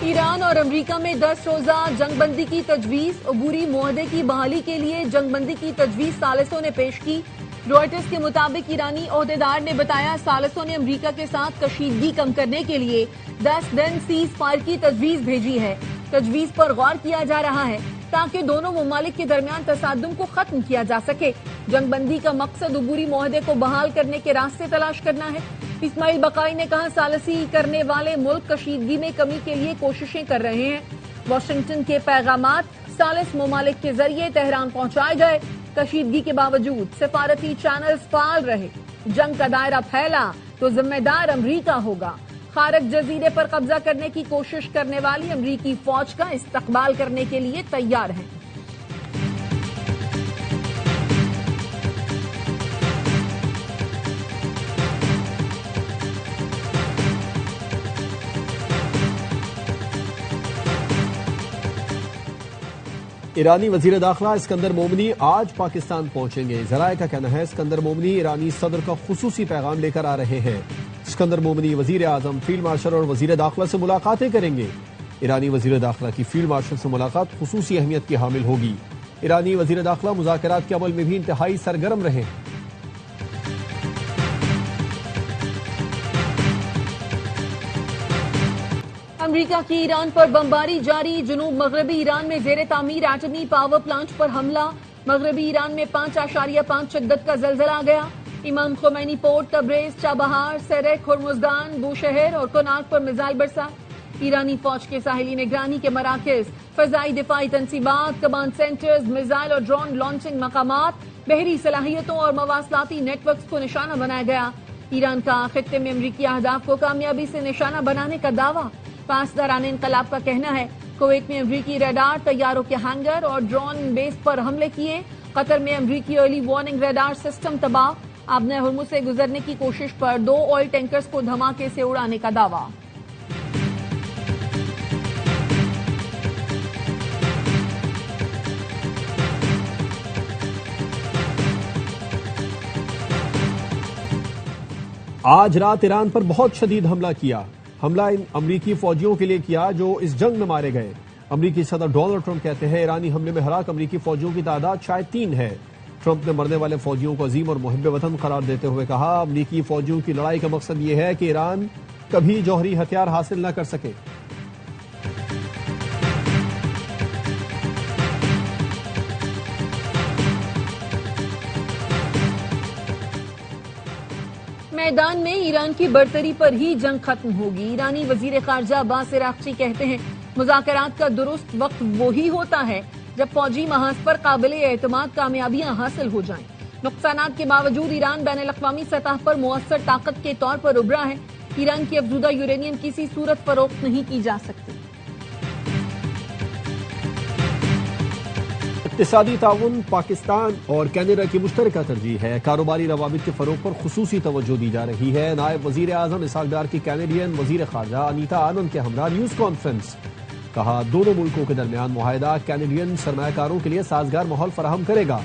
ایران اور امریکہ میں 10 روزہ جنگ بندی کی تجویز، عبوری معاہدے کی بحالی کے لیے جنگ بندی کی تجویز ثالثوں نے پیش کی۔ روئٹرز کے مطابق ایرانی عہدیدار نے بتایا ثالثوں نے امریکہ کے ساتھ کشیدگی کم کرنے کے لیے 10 دن سیز فائر کی تجویز بھیجی ہے۔ تجویز پر غور کیا جا رہا ہے تاکہ دونوں ممالک کے درمیان تصادم کو ختم کیا جا سکے۔ جنگ بندی کا مقصد عبوری معاہدے کو بحال کرنے کے راستے تلاش کرنا ہے۔ اسماعیل بقائی نے کہا ثالثی کرنے والے ملک کشیدگی میں کمی کے لیے کوششیں کر رہے ہیں۔ واشنگٹن کے پیغامات ثالث ممالک کے ذریعے تہران پہنچائے گئے۔ کشیدگی کے باوجود سفارتی چینلز فعال رہے۔ جنگ کا دائرہ پھیلا تو ذمہ دار امریکہ ہوگا۔ خارق جزیرے پر قبضہ کرنے کی کوشش کرنے والی امریکی فوج کا استقبال کرنے کے لیے تیار ہیں۔ ایرانی وزیر داخلہ اسکندر مومنی آج پاکستان پہنچیں گے۔ ذرائع کا کہنا ہے اسکندر مومنی ایرانی صدر کا خصوصی پیغام لے کر آ رہے ہیں۔ اسکندر مومنی وزیر اعظم، فیلڈ مارشل اور وزیر داخلہ سے ملاقاتیں کریں گے۔ ایرانی وزیر داخلہ کی فیلڈ مارشل سے ملاقات خصوصی اہمیت کی حامل ہوگی۔ ایرانی وزیر داخلہ مذاکرات کے عمل میں بھی انتہائی سرگرم رہے۔ امریکہ کی ایران پر بمباری جاری، جنوب مغربی ایران میں زیر تعمیر ایٹمی پاور پلانٹ پر حملہ، مغربی ایران میں 5.5 شدت کا زلزلہ گیا۔ امام خمینی پورٹ، تبریز، چابہار، سرخ، ہرمزگان، بوشہر اور کناک پر میزائل برسات۔ ایرانی فوج کے ساحلی نگرانی کے مراکز، فضائی دفاعی تنصیبات، کمانڈ سینٹرز، میزائل اور ڈرون لانچنگ مقامات، بحری صلاحیتوں اور مواصلاتی نیٹ ورکس کو نشانہ بنایا گیا۔ ایران کا خطے میں امریکی اہداف کو کامیابی سے نشانہ بنانے کا دعویٰ۔ پاسداران انقلاب کا کہنا ہے کویت میں امریکی ریڈار، طیاروں کے ہینگر اور ڈرون بیس پر حملے کیے۔ قطر میں امریکی ارلی وارننگ ریڈار سسٹم تباہ۔ آبن ہرمز سے گزرنے کی کوشش پر 2 آئل ٹینکرز کو دھماکے سے اڑانے کا دعویٰ۔ آج رات ایران پر بہت شدید حملہ کیا۔ حملہ ان امریکی فوجیوں کے لیے کیا جو اس جنگ میں مارے گئے۔ امریکی صدر ڈونلڈ ٹرمپ کہتے ہیں ایرانی حملے میں ہلاک امریکی فوجیوں کی تعداد شاید 3 ہے۔ ٹرمپ نے مرنے والے فوجیوں کو عظیم اور محب وطن قرار دیتے ہوئے کہا امریکی فوجیوں کی لڑائی کا مقصد یہ ہے کہ ایران کبھی جوہری ہتھیار حاصل نہ کر سکے۔ میدان میں ایران کی برتری پر ہی جنگ ختم ہوگی۔ ایرانی وزیر خارجہ عباس عراقچی کہتے ہیں مذاکرات کا درست وقت وہی ہوتا ہے جب فوجی محاذ پر قابل اعتماد کامیابیاں حاصل ہو جائیں۔ نقصانات کے باوجود ایران بین الاقوامی سطح پر مؤثر طاقت کے طور پر ابھرا ہے۔ ایران کی افزودہ یورینیم کسی صورت فروخت نہیں کی جا سکتی۔ اقتصادی تعاون پاکستان اور کینیڈا کی مشترکہ ترجیح ہے۔ کاروباری روابط کے فروغ پر خصوصی توجہ دی جا رہی ہے۔ نائب وزیر اعظم اسحاق ڈار کی کینیڈین وزیر خارجہ انیتا آنند کے ہمراہ نیوز کانفرنس۔ کہا دونوں ملکوں کے درمیان معاہدہ کینیڈین سرمایہ کاروں کے لیے سازگار ماحول فراہم کرے گا۔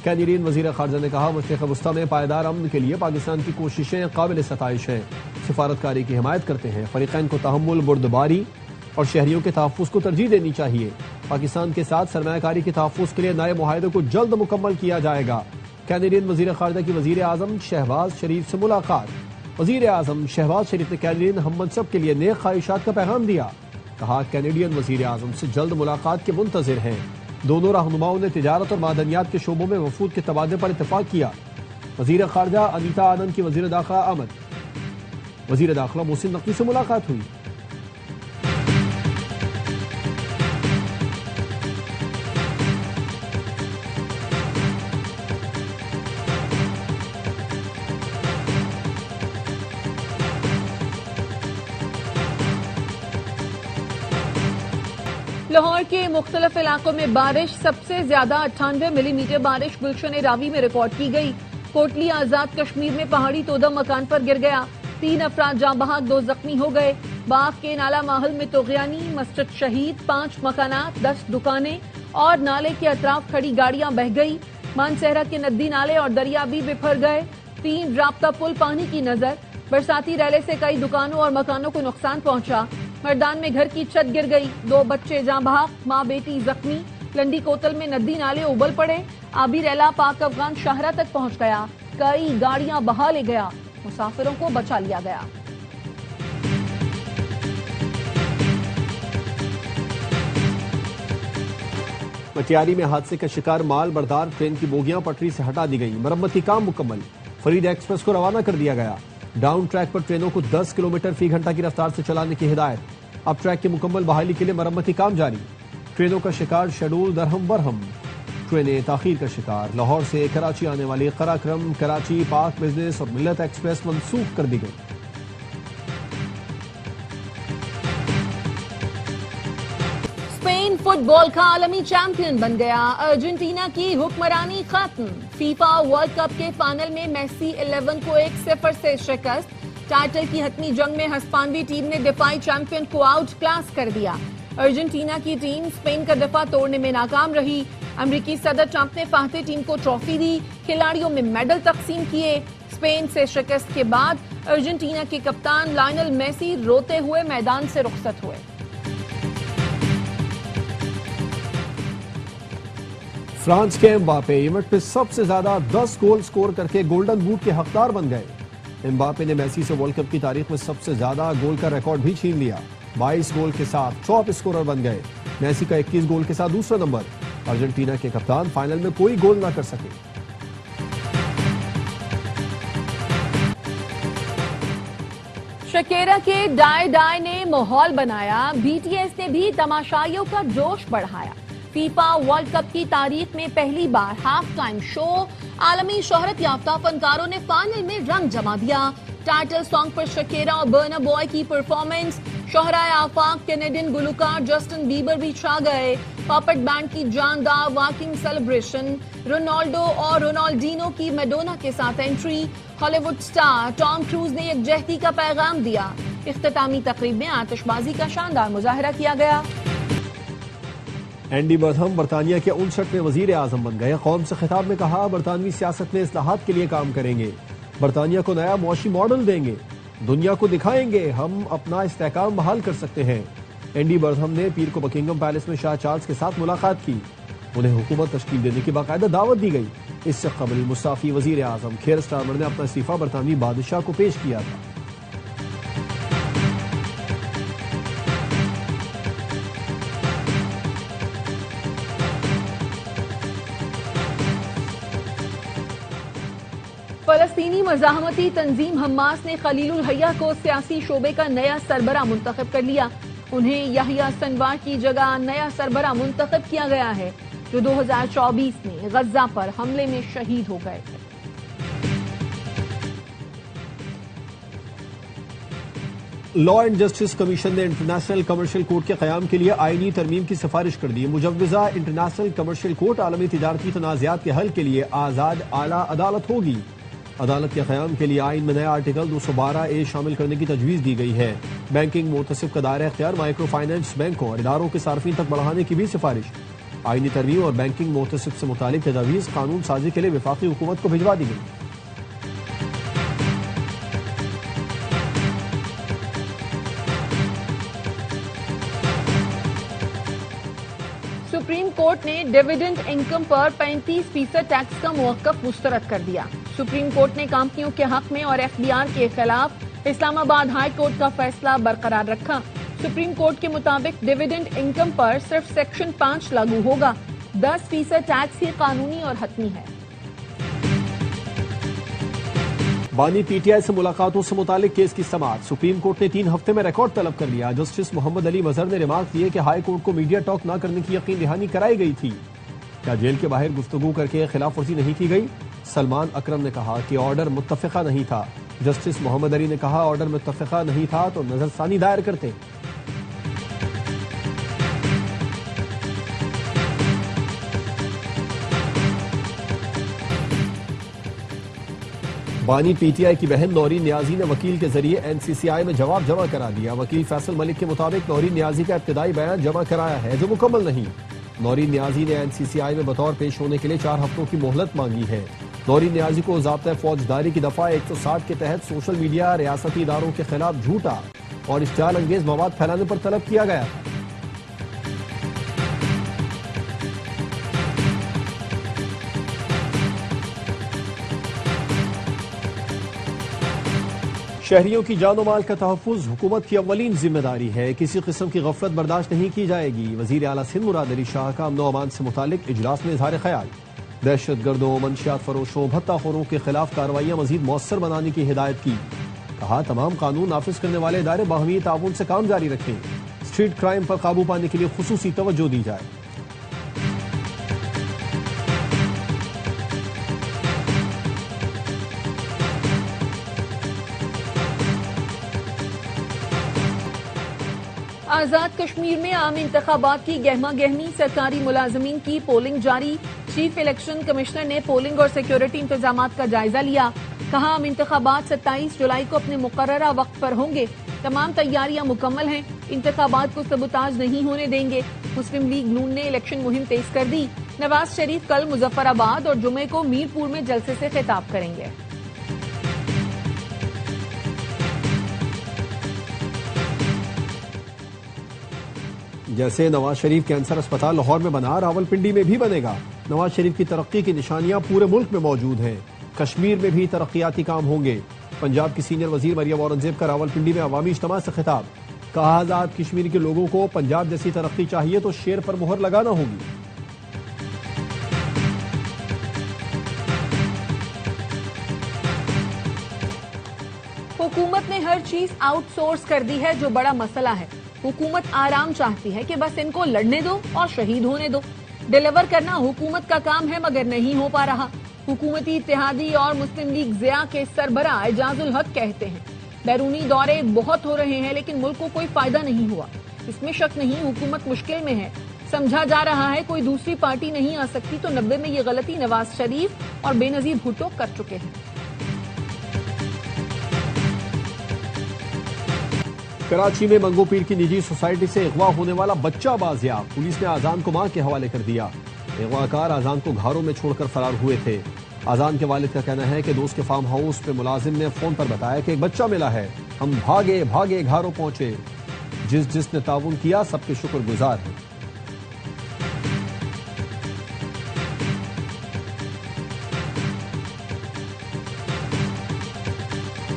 کینیڈین وزیر خارجہ نے کہا مشرق وسطیٰ میں پائیدار امن کے لیے پاکستان کی کوششیں قابل ستائش ہیں۔ سفارتکاری کی حمایت کرتے ہیں۔ فریقین کو تحمل، بردباری اور شہریوں کے تحفظ کو ترجیح دینی چاہیے۔ پاکستان کے ساتھ سرمایہ کاری کے تحفظ کے لیے نئے معاہدے کو جلد مکمل کیا جائے گا۔ کینیڈین وزیر خارجہ کی وزیر اعظم شہباز شریف سے ملاقات۔ وزیر اعظم شہباز شریف نے کینیڈین ہم منصب کے لیے نیک خواہشات کا پیغام دیا۔ کہا کینیڈین وزیر اعظم سے جلد ملاقات کے منتظر ہیں۔ دونوں رہنماؤں نے تجارت اور معدنیات کے شعبوں میں وفود کے تبادلے پر اتفاق کیا۔ وزیر خارجہ انیتا آنند کی وزیر داخلہ وزیر داخلہ محسن نقوی سے ملاقات ہوئی۔ لاہور کے مختلف علاقوں میں بارش، سب سے زیادہ 98 ملی میٹر بارش گلشن راوی میں ریکارڈ کی گئی۔ کوٹلی آزاد کشمیر میں پہاڑی تودہ مکان پر گر گیا، 3 افراد جاں بحق، 2 زخمی ہو گئے۔ باغ کے نالہ ماحل میں توغیانی، مسجد شہید، 5 مکانات، 10 دکانیں اور نالے کے اطراف کھڑی گاڑیاں بہہ گئی۔ مانسہرہ کے ندی نالے اور دریا بھی بکھر گئے۔ 3 رابطہ پل پانی کی نظر۔ برساتی ریلے سے کئی دکانوں اور مکانوں کو نقصان پہنچا۔ مردان میں گھر کی چھت گر گئی، 2 بچے جاں بحق، ماں بیٹی زخمی۔ لنڈی کوتل میں ندی نالے ابل پڑے، آبی ریلا پاک افغان شاہراہ تک پہنچ گیا، کئی گاڑیاں بہا لے گیا، مسافروں کو بچا لیا گیا۔ مٹیاری میں حادثے کا شکار مال بردار ٹرین کی بوگیاں پٹری سے ہٹا دی گئی، مرمتی کام مکمل، فرید ایکسپریس کو روانہ کر دیا گیا۔ ڈاؤن ٹریک پر ٹرینوں کو 10 کلومیٹر فی گھنٹہ کی رفتار سے چلانے کی ہدایت، اب ٹریک کی مکمل بحالی کے لیے مرمتی کام جاری۔ ٹرینوں کا شکار شیڈول درہم برہم، ٹرینیں تاخیر کا شکار، لاہور سے کراچی آنے والی قراقرم، کراچی، پاک بزنس اور ملت ایکسپریس منسوخ کر دی گئی۔ اسپین فٹ بال کا عالمی چیمپئن بن گیا، ارجنٹینا کی حکمرانی ختم، فیفا ورلڈ کپ کے فائنل میں میسی 11 کو 1-0 سے شکست، ٹائٹل کی حتمی جنگ میں ہسپانوی ٹیم نے دفاعی چیمپئن کو آؤٹ کلاس کر دیا۔ ارجنٹینا کی ٹیم اسپین کا دفاع توڑنے میں ناکام رہی، امریکی صدر ٹرمپ نے فاتح ٹیم کو ٹرافی دی، کھلاڑیوں میں میڈل تقسیم کیے۔ اسپین سے شکست کے بعد ارجنٹینا کے کپتان لائنل میسی روتے ہوئے میدان سے رخصت ہوئے۔ فرانس کے امباپے ایونٹ پہ سب سے زیادہ 10 گول سکور کر کے گولڈن بوٹ کے حقدار بن گئے۔ امباپے نے میسی سے ورلڈ کپ کی تاریخ میں سب سے زیادہ گول کا ریکارڈ بھی چھین لیا، 22 گول کے ساتھ ٹاپ اسکورر بن گئے۔ میسی کا 21 گول کے ساتھ دوسرا نمبر۔ ارجنٹینا کے کپتان فائنل میں کوئی گول نہ کر سکے۔ شکیرا کے ڈائی ڈائی نے ماحول بنایا، بی ٹی ایس نے بھی تماشائیوں کا جوش بڑھایا۔ فیفا ورلڈ کپ کی تاریخ میں پہلی بار ہاف ٹائم شو، عالمی شہرت یافتہ فنکاروں نے فائنل میں رنگ جما دیا۔ ٹائٹل سانگ پر شکیرا اور برنا بوائے کی پرفارمنس، شہرائے آفاق کینیڈین گلوکار جسٹن بیبر بھی چھا گئے۔ پاپٹ بینڈ کی جاندار واکنگ سیلیبریشن، رونالڈو اور رونالڈینو کی میڈونا کے ساتھ انٹری، ہالی ووڈ سٹار ٹام کروز نے یکجہتی کا پیغام دیا۔ اختتامی تقریب میں آتش بازی کا شاندار مظاہرہ کیا گیا۔ اینڈی برہم برطانیہ کے 59ویں وزیر اعظم بن گئے، قوم سے خطاب میں کہا برطانوی سیاست میں اصلاحات کے لیے کام کریں گے، برطانیہ کو نیا معاشی ماڈل دیں گے، دنیا کو دکھائیں گے ہم اپنا استحکام بحال کر سکتے ہیں۔ اینڈی برہم نے پیر کو بکنگم پیلس میں شاہ چارلز کے ساتھ ملاقات کی، انہیں حکومت تشکیل دینے کی باقاعدہ دعوت دی گئی۔ اس سے قبل مستعفی وزیر اعظم کیئر سٹارمر نے اپنا استعفیٰ برطانوی بادشاہ کو پیش کیا تھا۔ فلسطینی مزاحمتی تنظیم حماس نے خلیل الحیہ کو سیاسی شعبے کا نیا سربراہ منتخب کر لیا، انہیں یحییٰ سنوار کی جگہ نیا سربراہ منتخب کیا گیا ہے، جو 2024 میں غزہ پر حملے میں شہید ہو گئے تھے۔ لا اینڈ جسٹس کمیشن نے انٹرنیشنل کمرشل کورٹ کے قیام کے لیے آئینی ترمیم کی سفارش کر دی۔ مجوزہ انٹرنیشنل کمرشل کورٹ عالمی تجارتی تنازعات کے حل کے لیے آزاد اعلیٰ عدالت ہوگی۔ عدالت کے قیام کے لیے آئین میں نیا آرٹیکل 212A شامل کرنے کی تجویز دی گئی ہے۔ بینکنگ محتسب کا دائرہ اختیار مائکرو فائنانس بینکوں اور اداروں کے صارفین تک بڑھانے کی بھی سفارش۔ آئینی ترمیم اور بینکنگ محتسب سے متعلق تجاویز قانون سازی کے لیے وفاقی حکومت کو بھجوا دی گئی۔ سپریم کورٹ نے ڈیویڈنڈ انکم پر 35% ٹیکس کا موقف مسترد کر دیا۔ سپریم کورٹ نے کمپنیوں کے حق میں اور ایف بی آر کے خلاف اسلام آباد ہائی کورٹ کا فیصلہ برقرار رکھا۔ سپریم کورٹ کے مطابق ڈیویڈنڈ انکم پر صرف سیکشن 5 لاگو ہوگا، 10% ٹیکس ہی قانونی اور حتمی ہے۔ بانی پی ٹی آئی سے ملاقاتوں سے متعلق کیس کی سماعت، سپریم کورٹ نے 3 ہفتے میں ریکارڈ طلب کر لیا۔ جسٹس محمد علی مظہر نے ریمارک دیے کہ ہائی کورٹ کو میڈیا ٹاک نہ کرنے کی یقین دہانی کرائی گئی تھی۔ کیا جیل کے باہر گفتگو کر کے خلاف ورزی نہیں کی گئی؟ سلمان اکرم نے کہا کہ آرڈر متفقہ نہیں تھا۔ جسٹس محمد علی نے کہا آرڈر متفقہ نہیں تھا تو نظر ثانی دائر کرتے۔ بانی پی ٹی آئی کی بہن نورین نیازی نے وکیل کے ذریعے این سی سی آئی میں جواب جمع کرا دیا۔ وکیل فیصل ملک کے مطابق نورین نیازی کا ابتدائی بیان جمع کرایا ہے جو مکمل نہیں۔ نورین نیازی نے این سی سی آئی میں بطور پیش ہونے کے لیے 4 ہفتوں کی مہلت مانگی ہے۔ نورین نیازی کو ضابطۂ فوجداری کی دفعہ 160 کے تحت سوشل میڈیا ریاستی اداروں کے خلاف جھوٹا اور اشتعال انگیز مواد پھیلانے پر طلب کیا گیا تھا۔ شہریوں کی جان و مال کا تحفظ حکومت کی اولین ذمہ داری ہے، کسی قسم کی غفلت برداشت نہیں کی جائے گی۔ وزیر اعلیٰ سندھ مراد علی شاہ کا امن و امان سے متعلق اجلاس میں اظہار خیال۔ دہشت گردوں، منشیات فروشوں، بھتہ خوروں کے خلاف کارروائیاں مزید مؤثر بنانے کی ہدایت کی۔ کہا تمام قانون نافذ کرنے والے ادارے باہمی تعاون سے کام جاری رکھیں، اسٹریٹ کرائم پر قابو پانے کے لیے خصوصی توجہ دی جائے۔ آزاد کشمیر میں عام انتخابات کی گہما گہمی، سرکاری ملازمین کی پولنگ جاری۔ چیف الیکشن کمشنر نے پولنگ اور سیکیورٹی انتظامات کا جائزہ لیا۔ کہا عام انتخابات 27 جولائی کو اپنے مقررہ وقت پر ہوں گے، تمام تیاریاں مکمل ہیں، انتخابات کو سبوتاژ نہیں ہونے دیں گے۔ مسلم لیگ نون نے الیکشن مہم تیز کر دی۔ نواز شریف کل مظفر آباد اور جمعے کو میرپور میں جلسے سے خطاب کریں گے۔ جیسے نواز شریف کینسر اسپتال لاہور میں بنا، راولپنڈی میں بھی بنے گا۔ نواز شریف کی ترقی کی نشانیاں پورے ملک میں موجود ہیں، کشمیر میں بھی ترقیاتی کام ہوں گے۔ پنجاب کی سینئر وزیر مریم اورنگزیب کا راولپنڈی میں عوامی اجتماع سے خطاب۔ کہا آزاد کشمیر کے لوگوں کو پنجاب جیسی ترقی چاہیے تو شیر پر مہر لگانا ہوگی۔ حکومت نے ہر چیز آؤٹ سورس کر دی ہے جو بڑا مسئلہ ہے۔ حکومت آرام چاہتی ہے کہ بس ان کو لڑنے دو اور شہید ہونے دو۔ ڈیلیور کرنا حکومت کا کام ہے مگر نہیں ہو پا رہا۔ حکومتی اتحادی اور مسلم لیگ ضیاء کے سربراہ اعجاز الحق کہتے ہیں بیرونی دورے بہت ہو رہے ہیں لیکن ملک کو کوئی فائدہ نہیں ہوا۔ اس میں شک نہیں حکومت مشکل میں ہے، سمجھا جا رہا ہے کوئی دوسری پارٹی نہیں آ سکتی، تو 90 میں یہ غلطی نواز شریف اور بے نظیر بھٹو کر چکے ہیں۔ کراچی میں منگو پیر کی نجی سوسائٹی سے اغوا ہونے والا بچہ بازیاب، پولیس نے آذان کو ماں کے حوالے کر دیا۔ اغوا کار آذان کو گھاروں میں چھوڑ کر فرار ہوئے تھے۔ آذان کے والد کا کہنا ہے کہ دوست کے فارم ہاؤس پہ ملازم نے فون پر بتایا کہ ایک بچہ ملا ہے، ہم بھاگے گھاروں پہنچے، جس نے تعاون کیا سب کے شکر گزار ہیں۔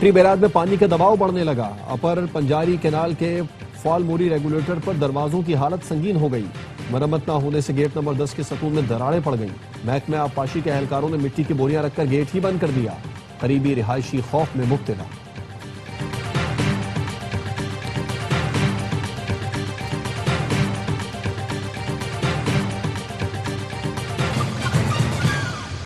ٹری بیراج میں پانی کا دباؤ بڑھنے لگا۔ اپر پنجاری کینال کے فال موری ریگولیٹر پر دروازوں کی حالت سنگین ہو گئی۔ مرمت نہ ہونے سے گیٹ نمبر 10 کے ستون میں دراڑیں پڑ گئیں۔ محکمہ آبپاشی کے اہلکاروں نے مٹی کی بوریاں رکھ کر گیٹ ہی بند کر دیا۔ قریبی رہائشی خوف میں مبتلا۔